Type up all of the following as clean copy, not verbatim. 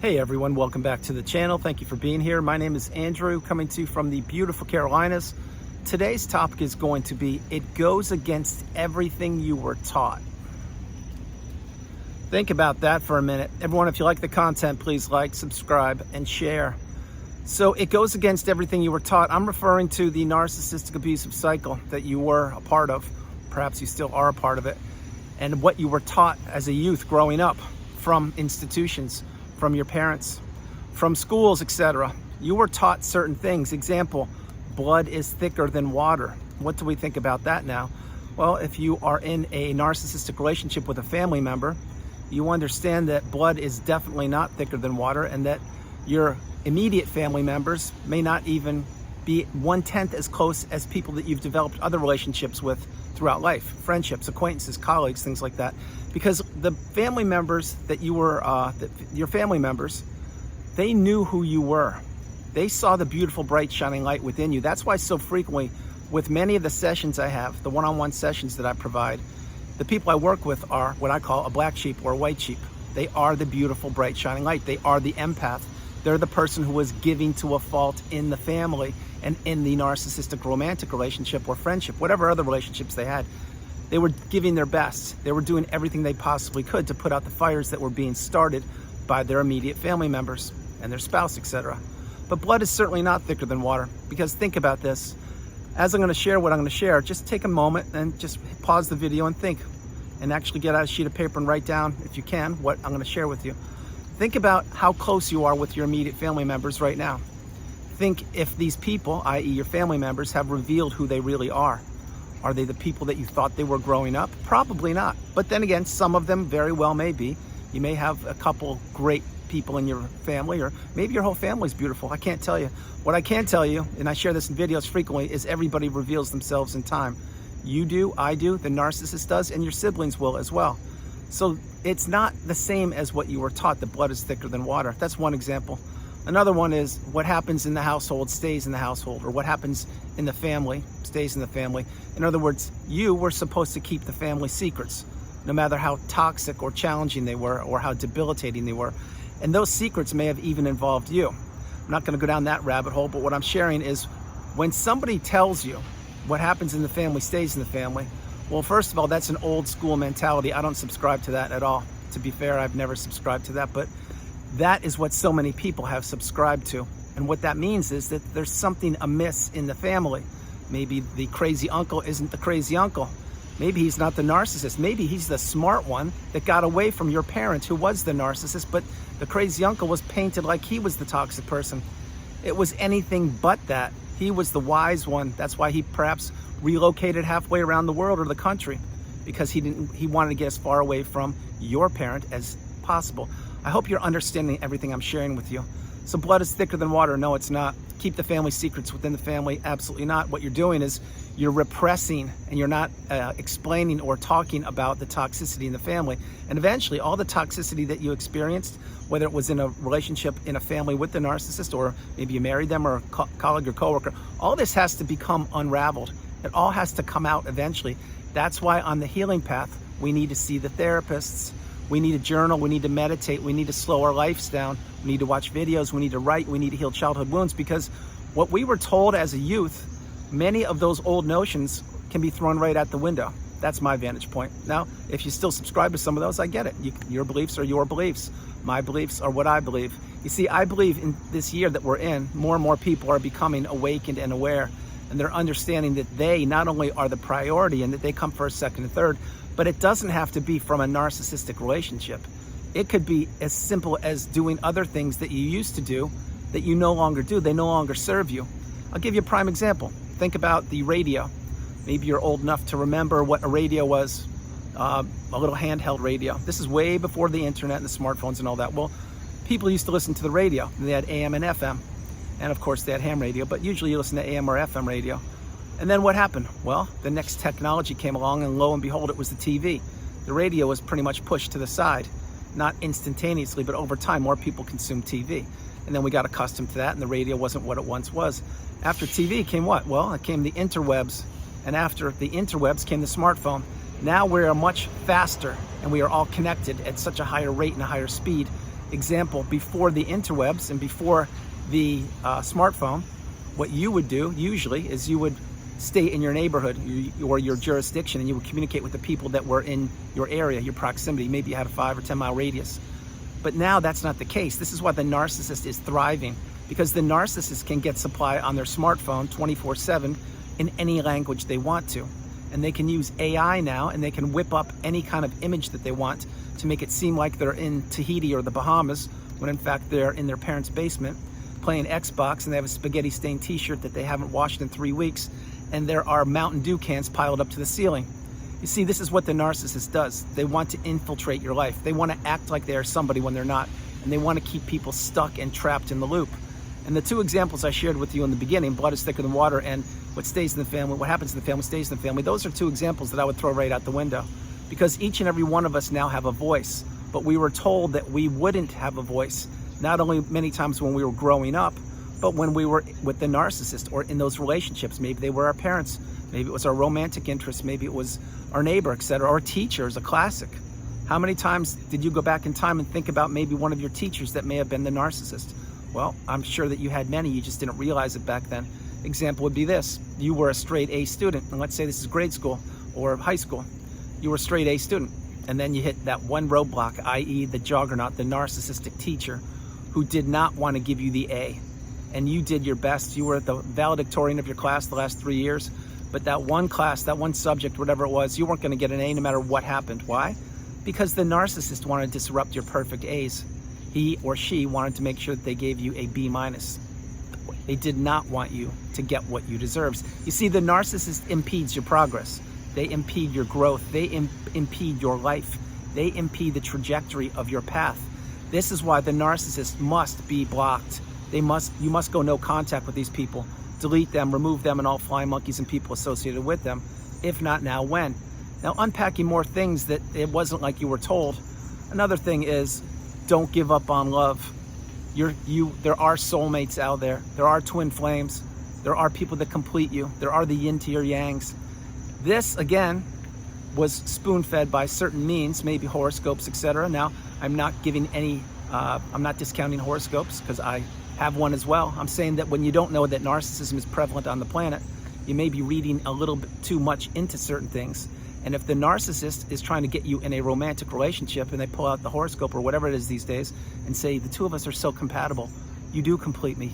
Hey everyone, welcome back to the channel. Thank you for being here. My name is Andrew, coming to you from the beautiful Carolinas. Today's topic is going to be, it goes against everything you were taught. Think about that for a minute. Everyone, if you like the content, please like, subscribe, and share. So it goes against everything you were taught. I'm referring to the narcissistic abusive cycle that you were a part of. Perhaps you still are a part of it. And what you were taught as a youth growing up from institutions, from your parents, from schools, etc. You were taught certain things. Example, blood is thicker than water. What do we think about that now? Well, if you are in a narcissistic relationship with a family member, you understand that blood is definitely not thicker than water, and that your immediate family members may not even be 1/10 as close as people that you've developed other relationships with throughout life, friendships, acquaintances, colleagues, things like that. Because the family members that you were, your family members, they knew who you were. They saw the beautiful, bright, shining light within you. That's why so frequently, with many of the sessions I have, the one-on-one sessions that I provide, the people I work with are what I call a black sheep or a white sheep. They are the beautiful, bright, shining light. They are the empath. They're the person who was giving to a fault in the family and in the narcissistic romantic relationship or friendship, whatever other relationships they had. They were giving their best. They were doing everything they possibly could to put out the fires that were being started by their immediate family members and their spouse, etc. But blood is certainly not thicker than water, because think about this. As I'm going to share what I'm going to share, just take a moment and just pause the video and think, and actually get out a sheet of paper and write down, if you can, what I'm going to share with you. Think about how close you are with your immediate family members right now. Think if these people, i.e. your family members, have revealed who they really are. Are they the people that you thought they were growing up? Probably not. But then again, some of them very well may be. You may have a couple great people in your family, or maybe your whole family's beautiful. I can't tell you. What I can tell you, and I share this in videos frequently, is everybody reveals themselves in time. You do, I do, the narcissist does, and your siblings will as well. So it's not the same as what you were taught, that blood is thicker than water. That's one example. Another one is what happens in the household stays in the household, or what happens in the family stays in the family. In other words, you were supposed to keep the family secrets, no matter how toxic or challenging they were, or how debilitating they were. And those secrets may have even involved you. I'm not going to go down that rabbit hole, but what I'm sharing is when somebody tells you what happens in the family stays in the family, well, first of all, that's an old school mentality. I don't subscribe to that at all. To be fair, I've never subscribed to that, but that is what so many people have subscribed to. And what that means is that there's something amiss in the family. Maybe the crazy uncle isn't the crazy uncle. Maybe he's not the narcissist. Maybe he's the smart one that got away from your parent who was the narcissist, but the crazy uncle was painted like he was the toxic person. It was anything but that. He was the wise one. That's why he perhaps relocated halfway around the world or the country, because he wanted to get as far away from your parent as possible. I hope you're understanding everything I'm sharing with you. So blood is thicker than water. No, it's not. Keep the family secrets within the family. Absolutely not. What you're doing is you're repressing, and you're not explaining or talking about the toxicity in the family. And eventually all the toxicity that you experienced, whether it was in a relationship in a family with the narcissist, or maybe you married them, or a colleague or coworker, all this has to become unraveled. It all has to come out eventually. That's why on the healing path, we need to see the therapists. We need to journal, we need to meditate, we need to slow our lives down, we need to watch videos, we need to write, we need to heal childhood wounds, because what we were told as a youth, many of those old notions can be thrown right out the window. That's my vantage point. Now, if you still subscribe to some of those, I get it. Your beliefs are your beliefs. My beliefs are what I believe. You see, I believe in this year that we're in, more and more people are becoming awakened and aware, and they're understanding that they not only are the priority and that they come first, second, and third, but it doesn't have to be from a narcissistic relationship. It could be as simple as doing other things that you used to do that you no longer do. They no longer serve you. I'll give you a prime example. Think about the radio. Maybe you're old enough to remember what a radio was, a little handheld radio. This is way before the internet and the smartphones and all that. Well, people used to listen to the radio. They had AM and FM. And of course they had ham radio, but usually you listen to AM or FM radio. And then what happened? Well, the next technology came along, and lo and behold, it was the TV. The radio was pretty much pushed to the side, not instantaneously, but over time, more people consumed TV. And then we got accustomed to that, and the radio wasn't what it once was. After TV came what? Well, it came the interwebs. And after the interwebs came the smartphone. Now we're much faster, and we are all connected at such a higher rate and a higher speed Example, before the interwebs and before the smartphone, what you would do usually is you would stay in your neighborhood or your jurisdiction, and you would communicate with the people that were in your area, your proximity. Maybe you had a 5 or 10 mile radius. But now that's not the case. This is why the narcissist is thriving, because the narcissist can get supply on their smartphone 24/7 in any language they want to. And they can use AI now, and they can whip up any kind of image that they want to make it seem like they're in Tahiti or the Bahamas, when in fact they're in their parents' basement playing Xbox, and they have a spaghetti stained t-shirt that they haven't washed in 3 weeks, and there are Mountain Dew cans piled up to the ceiling. You see, this is what the narcissist does. They want to infiltrate your life. They want to act like they are somebody when they're not, and they want to keep people stuck and trapped in the loop. And the two examples I shared with you in the beginning, blood is thicker than water, and what stays in the family, what happens in the family stays in the family, those are two examples that I would throw right out the window. Because each and every one of us now have a voice, but we were told that we wouldn't have a voice, not only many times when we were growing up, but when we were with the narcissist or in those relationships. Maybe they were our parents, maybe it was our romantic interest, maybe it was our neighbor, etc., or teachers, a classic. How many times did you go back in time and think about maybe one of your teachers that may have been the narcissist? Well, I'm sure that you had many, you just didn't realize it back then. Example would be this. You were a straight A student, and let's say this is grade school or high school. You were a straight A student, and then you hit that one roadblock, i.e. the juggernaut, the narcissistic teacher who did not want to give you the A. And you did your best. You were the valedictorian of your class the last 3 years, but that one class, that one subject, whatever it was, you weren't going to get an A no matter what happened. Why? Because the narcissist wanted to disrupt your perfect A's. He or she wanted to make sure that they gave you a B minus. They did not want you to get what you deserve. You see, the narcissist impedes your progress. They impede your growth. They impede your life. They impede the trajectory of your path. This is why the narcissist must be blocked. You must go no contact with these people. Delete them, remove them, and all flying monkeys and people associated with them. If not now, when? Now, unpacking more things that it wasn't like you were told. Another thing is, don't give up on love. There are soulmates out there. There are twin flames. There are people that complete you. There are the yin to your yangs. This, again, was spoon-fed by certain means, maybe horoscopes, etc. Now, I'm not giving any, I'm not discounting horoscopes because I have one as well. I'm saying that when you don't know that narcissism is prevalent on the planet, you may be reading a little bit too much into certain things. And if the narcissist is trying to get you in a romantic relationship and they pull out the horoscope or whatever it is these days and say, the two of us are so compatible, you do complete me.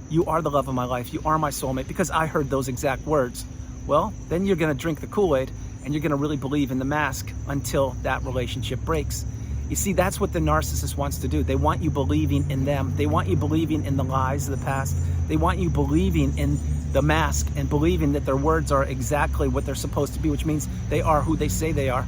You are the love of my life. You are my soulmate, because I heard those exact words. Well, then you're going to drink the Kool-Aid and you're going to really believe in the mask until that relationship breaks. You see, that's what the narcissist wants to do. They want you believing in them. They want you believing in the lies of the past. They want you believing in the mask and believing that their words are exactly what they're supposed to be, which means they are who they say they are.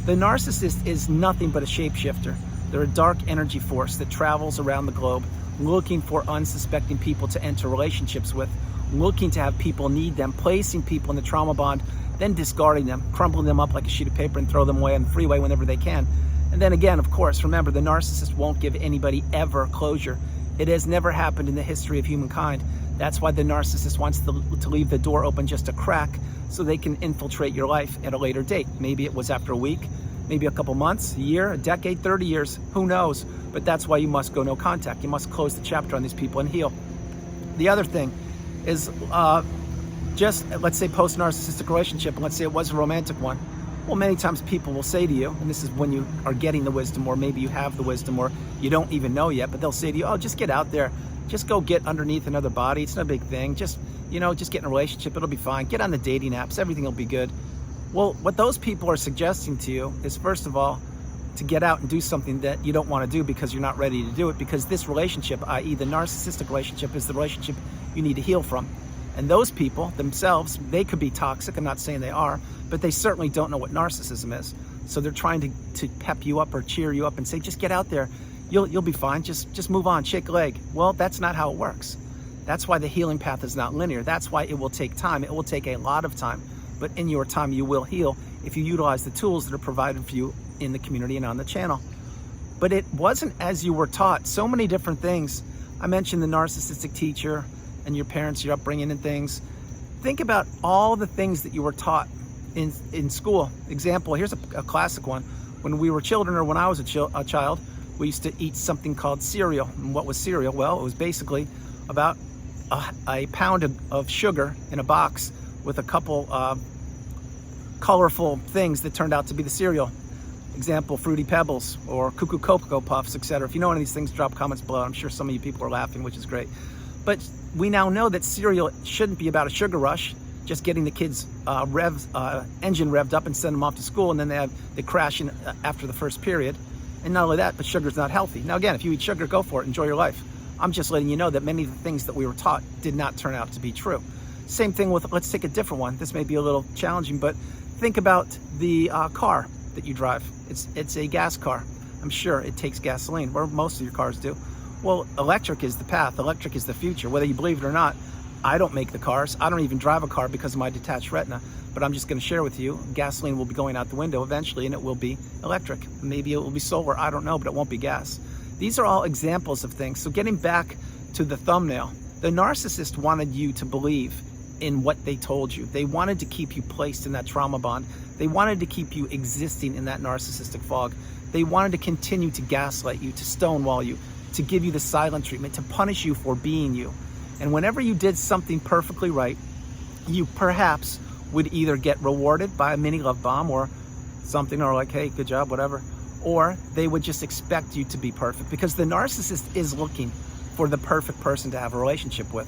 The narcissist is nothing but a shapeshifter. They're a dark energy force that travels around the globe looking for unsuspecting people to enter relationships with, looking to have people need them, placing people in the trauma bond, then discarding them, crumpling them up like a sheet of paper and throw them away on the freeway whenever they can. And then again, of course, remember, the narcissist won't give anybody ever closure. It has never happened in the history of humankind. That's why the narcissist wants to leave the door open just a crack so they can infiltrate your life at a later date. Maybe it was after a week, maybe a couple months, a year, a decade, 30 years, who knows? But that's why you must go no contact. You must close the chapter on these people and heal. The other thing is just, let's say, post-narcissistic relationship, and let's say it was a romantic one. Well, many times people will say to you, and this is when you are getting the wisdom, or maybe you have the wisdom, or you don't even know yet, but they'll say to you, oh, just get out there. Just go get underneath another body. It's no big thing. Just get in a relationship. It'll be fine. Get on the dating apps. Everything will be good. Well, what those people are suggesting to you is, first of all, to get out and do something that you don't want to do because you're not ready to do it, because this relationship, i.e. the narcissistic relationship, is the relationship you need to heal from. And those people themselves, they could be toxic. I'm not saying they are, but they certainly don't know what narcissism is. So they're trying to pep you up or cheer you up and say, just get out there. You'll be fine. Just move on, shake a leg. Well, that's not how it works. That's why the healing path is not linear. That's why it will take time. It will take a lot of time. But in your time, you will heal if you utilize the tools that are provided for you in the community and on the channel. But it wasn't as you were taught. So many different things. I mentioned the narcissistic teacher and your parents, your upbringing and things. Think about all the things that you were taught in school. Example, here's a classic one. When we were children, or when I was a child, we used to eat something called cereal. And what was cereal? Well, it was basically about a pound of sugar in a box with a couple colorful things that turned out to be the cereal. Example, Fruity Pebbles or Cuckoo Cocoa Puffs, etc. If you know any of these things, drop comments below. I'm sure some of you people are laughing, which is great. But we now know that cereal shouldn't be about a sugar rush, just getting the kids' engine revved up and send them off to school, and then they crash in after the first period. And not only that, but sugar's not healthy. Now again, if you eat sugar, go for it, enjoy your life. I'm just letting you know that many of the things that we were taught did not turn out to be true. Same thing with, let's take a different one. This may be a little challenging, but think about the car that you drive. It's a gas car. I'm sure it takes gasoline, or most of your cars do. Well, electric is the path. Electric is the future. Whether you believe it or not, I don't make the cars. I don't even drive a car because of my detached retina. But I'm just going to share with you, gasoline will be going out the window eventually, and it will be electric. Maybe it will be solar. I don't know, but it won't be gas. These are all examples of things. So getting back to the thumbnail, the narcissist wanted you to believe in what they told you. They wanted to keep you placed in that trauma bond. They wanted to keep you existing in that narcissistic fog. They wanted to continue to gaslight you, to stonewall you, to give you the silent treatment, to punish you for being you. And whenever you did something perfectly right, you perhaps would either get rewarded by a mini love bomb or something, or like, hey, good job, whatever. Or they would just expect you to be perfect, because the narcissist is looking for the perfect person to have a relationship with.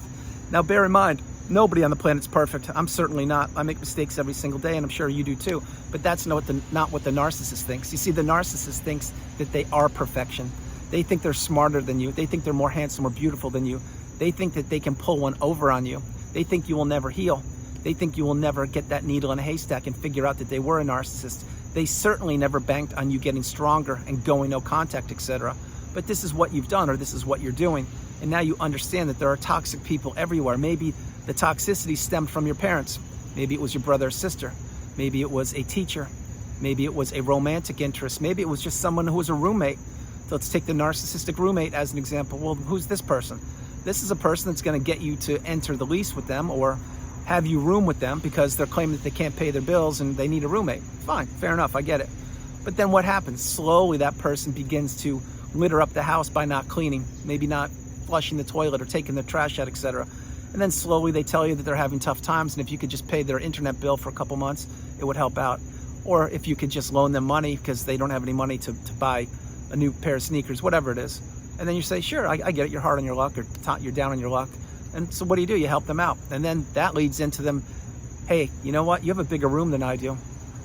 Now, bear in mind, nobody on the planet's perfect. I'm certainly not. I make mistakes every single day, and I'm sure you do too. But that's not what the narcissist thinks. You see, the narcissist thinks that they are perfection. They think they're smarter than you. They think they're more handsome or beautiful than you. They think that they can pull one over on you. They think you will never heal. They think you will never get that needle in a haystack and figure out that they were a narcissist. They certainly never banked on you getting stronger and going no contact, etc. But this is what you've done, or this is what you're doing. And now you understand that there are toxic people everywhere. Maybe the toxicity stemmed from your parents. Maybe it was your brother or sister. Maybe it was a teacher. Maybe it was a romantic interest. Maybe it was just someone who was a roommate. So let's take the narcissistic roommate as an example. Well, who's this person? This is a person that's going to get you to enter the lease with them or have you room with them because they're claiming that they can't pay their bills and they need a roommate. Fine, fair enough, I get it. But then what happens? Slowly that person begins to litter up the house by not cleaning, maybe not flushing the toilet or taking the trash out, etc. And then slowly they tell you that they're having tough times, and if you could just pay their internet bill for a couple months, it would help out. Or if you could just loan them money because they don't have any money to buy a new pair of sneakers, whatever it is. And then you say, sure, I get it, you're hard on your luck, or you're down on your luck. And so what do? You help them out. And then that leads into them, hey, you know what? You have a bigger room than I do.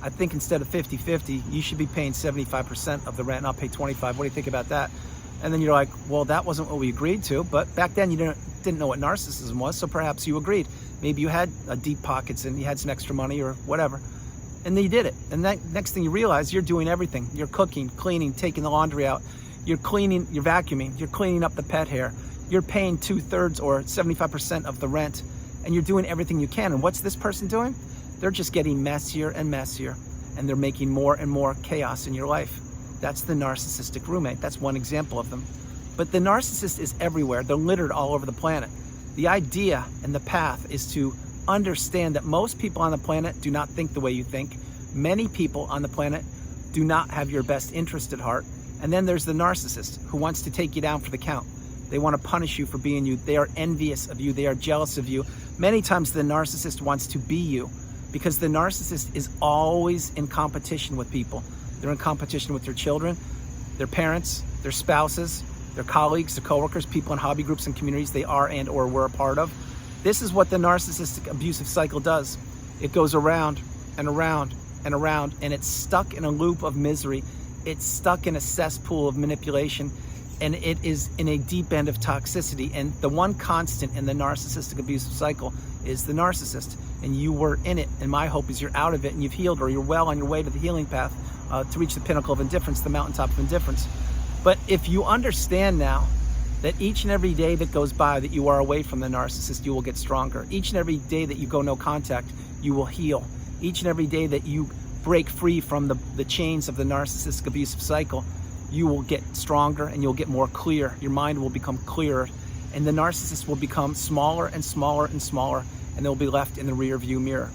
I think instead of 50-50, you should be paying 75% of the rent and I'll pay 25. What do you think about that? And then you're like, well, that wasn't what we agreed to. But back then you didn't know what narcissism was, so perhaps you agreed. Maybe you had deep pockets and you had some extra money or whatever. And then you did it. And that next thing you realize, you're doing everything. You're cooking, cleaning, taking the laundry out. You're cleaning, you're vacuuming, you're cleaning up the pet hair. You're paying 2/3 or 75% of the rent, and you're doing everything you can. And what's this person doing? They're just getting messier and messier, and they're making more and more chaos in your life. That's the narcissistic roommate. That's one example of them. But the narcissist is everywhere. They're littered all over the planet. The idea and the path is to understand that most people on the planet do not think the way you think. Many people on the planet do not have your best interest at heart. And then there's the narcissist who wants to take you down for the count. They want to punish you for being you. They are envious of you. They are jealous of you. Many times the narcissist wants to be you because the narcissist is always in competition with people. They're in competition with their children, their parents, their spouses, their colleagues, their coworkers, people in hobby groups and communities they are and or were a part of. This is what the narcissistic abusive cycle does. It goes around and around and around, and it's stuck in a loop of misery. It's stuck in a cesspool of manipulation, and it is in a deep end of toxicity. And the one constant in the narcissistic abusive cycle is the narcissist. And you were in it, and my hope is you're out of it and you've healed, or you're well on your way to the healing path to reach the pinnacle of indifference, the mountaintop of indifference. But if you understand now that each and every day that goes by that you are away from the narcissist, you will get stronger. Each and every day that you go no contact, you will heal. Each and every day that you break free from the chains of the narcissistic abusive cycle, you will get stronger and you'll get more clear. Your mind will become clearer, and the narcissist will become smaller and smaller and smaller, and they'll be left in the rear view mirror.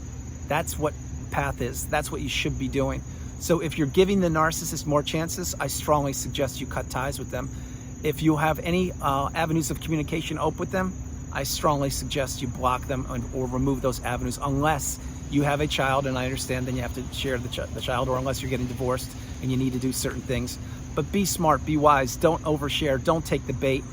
That's what path is. That's what you should be doing. So if you're giving the narcissist more chances, I strongly suggest you cut ties with them. If you have any avenues of communication open with them, I strongly suggest you block them or remove those avenues, unless you have a child, and I understand then you have to share the child, or unless you're getting divorced and you need to do certain things. But be smart, be wise, don't overshare, don't take the bait.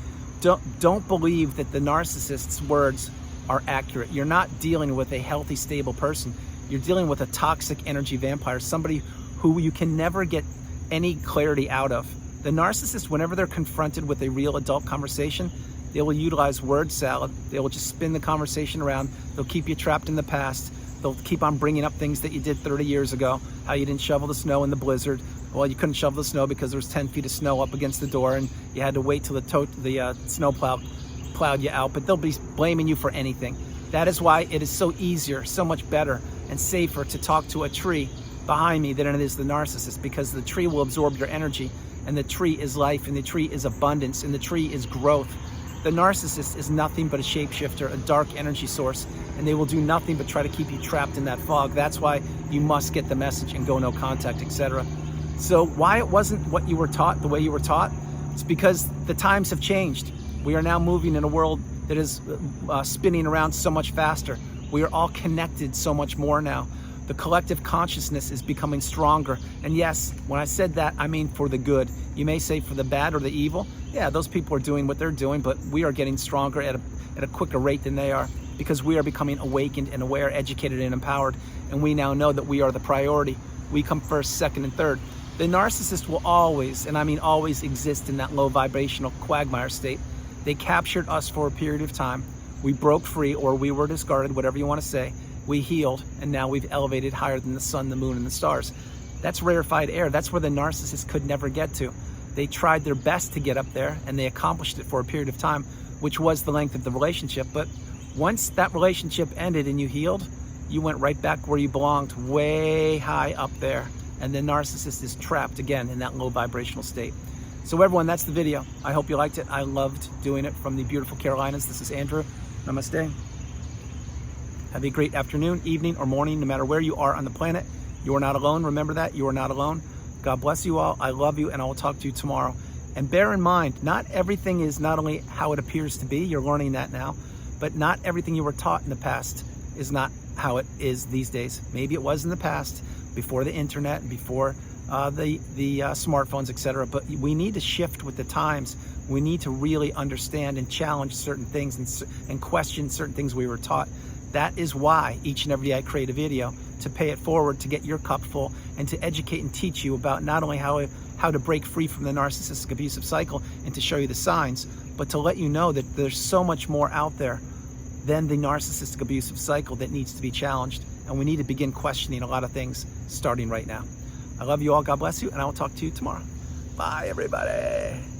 Don't believe that the narcissist's words are accurate. You're not dealing with a healthy, stable person. You're dealing with a toxic energy vampire, somebody who you can never get any clarity out of. The narcissist, whenever they're confronted with a real adult conversation, they will utilize word salad. They will just spin the conversation around. They'll keep you trapped in the past. They'll keep on bringing up things that you did 30 years ago, how you didn't shovel the snow in the blizzard. Well, you couldn't shovel the snow because there was 10 feet of snow up against the door and you had to wait till the snow plowed you out, but they'll be blaming you for anything. That is why it is so easier, so much better and safer to talk to a tree behind me than it is the narcissist, because the tree will absorb your energy, and the tree is life, and the tree is abundance, and the tree is growth. The narcissist is nothing but a shapeshifter, a dark energy source, and they will do nothing but try to keep you trapped in that fog. That's why you must get the message and go no contact, etc. So why it wasn't what you were taught, the way you were taught, it's because the times have changed. We are now moving in a world that is spinning around so much faster. We are all connected so much more now. The collective consciousness is becoming stronger. And yes, when I said that, I mean for the good. You may say for the bad or the evil. Yeah, those people are doing what they're doing, but we are getting stronger at a quicker rate than they are, because we are becoming awakened and aware, educated and empowered. And we now know that we are the priority. We come first, second, and third. The narcissist will always, and I mean always, exist in that low vibrational quagmire state. They captured us for a period of time. We broke free, or we were discarded, whatever you want to say. We healed, and now we've elevated higher than the sun, the moon, and the stars. That's rarefied air. That's where the narcissist could never get to. They tried their best to get up there, and they accomplished it for a period of time, which was the length of the relationship. But once that relationship ended and you healed, you went right back where you belonged, way high up there. And the narcissist is trapped again in that low vibrational state. So everyone, that's the video. I hope you liked it. I loved doing it from the beautiful Carolinas. This is Andrew. Namaste. Have a great afternoon, evening, or morning, no matter where you are on the planet. You are not alone. Remember that. You are not alone. God bless you all. I love you, and I will talk to you tomorrow. And bear in mind, not everything is not only how it appears to be. You're learning that now. But not everything you were taught in the past is not how it is these days. Maybe it was in the past, before the internet, and before the smartphones, etc. But we need to shift with the times. We need to really understand and challenge certain things and question certain things we were taught. That is why each and every day I create a video, to pay it forward, to get your cup full, and to educate and teach you about not only how to break free from the narcissistic abusive cycle and to show you the signs, but to let you know that there's so much more out there than the narcissistic abusive cycle that needs to be challenged. And we need to begin questioning a lot of things starting right now. I love you all. God bless you. And I will talk to you tomorrow. Bye, everybody.